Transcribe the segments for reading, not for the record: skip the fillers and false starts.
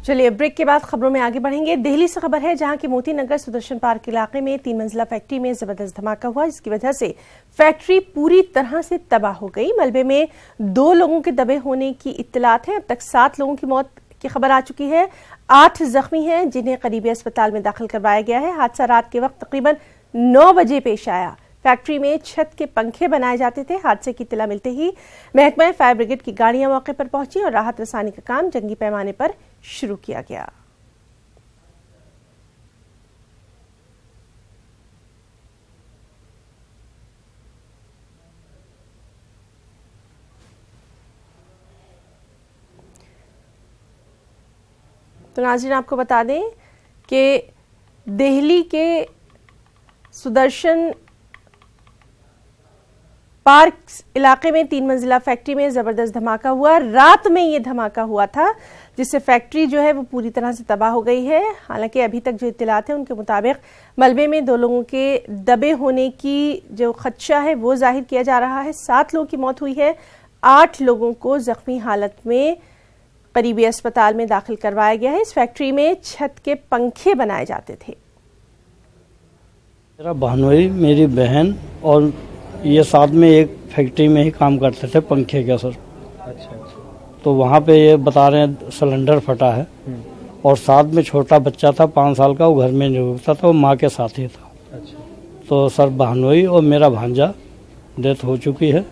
चलिए ब्रेक के बाद खबरों में आगे बढ़ेंगे। दिल्ली से खबर है जहां की मोती नगर सुदर्शन पार्क इलाके में 3 मंजिला फैक्ट्री में जबरदस्त धमाका हुआ, जिसकी वजह से फैक्ट्री पूरी तरह से तबाह हो गई। मलबे में 2 लोगों के दबे होने की इत्तलात है। अब तक 7 लोगों की मौत की खबर आ चुकी है, 8 जख्मी हैं जिन्हें करीबी अस्पताल में दाखिल करवाया गया है। हादसा रात के वक्त तकरीबन 9 बजे पेश आया। फैक्ट्री में छत के पंखे बनाए जाते थे। हादसे की इत्तला मिलते ही महकमा फायर ब्रिगेड की गाड़ियां मौके पर पहुंची और राहत रसानी का काम जंगी पैमाने पर शुरू किया गया। तो नाज़रीन आपको बता दें कि दिल्ली के सुदर्शन पार्क इलाके में 3 मंजिला फैक्ट्री में जबरदस्त धमाका हुआ। रात में ये धमाका हुआ था, जिससे फैक्ट्री जो है वो पूरी तरह से तबाह हो गई है। हालांकि अभी तक जो इत्तलात है उनके मुताबिक मलबे में 2 लोगों के दबे होने की जो खदशा है वो जाहिर किया जा रहा है। 7 लोगों की मौत हुई है, 8 लोगों को जख्मी हालत में करीबी अस्पताल में दाखिल करवाया गया है। इस फैक्ट्री में छत के पंखे बनाए जाते थे। मेरा बहनोई, मेरी बहन और ये साथ में एक फैक्ट्री में ही काम करते थे, पंखे का सर। अच्छा। तो वहाँ पे ये बता रहे हैं सिलेंडर फटा है और साथ में छोटा बच्चा था 5 साल का, वो घर में नहीं रुकता था, वो माँ के साथ ही था। अच्छा। तो सर बहनोई और मेरा भांजा डेथ हो चुकी है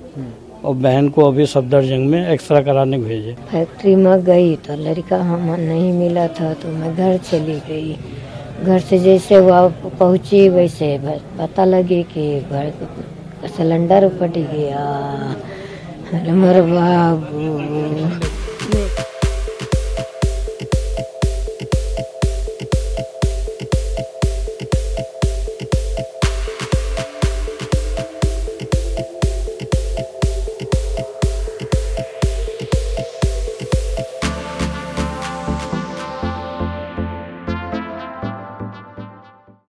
और बहन को अभी सफदरजंग में एक्सरे कराने भेजे। फैक्ट्री में गई तो लड़का हमें नहीं मिला था, तो मैं घर चली गई। घर से जैसे वो पहुंची वैसे पता लगे कि घर सिलेंडर फट गया। अरे मेरे बाबू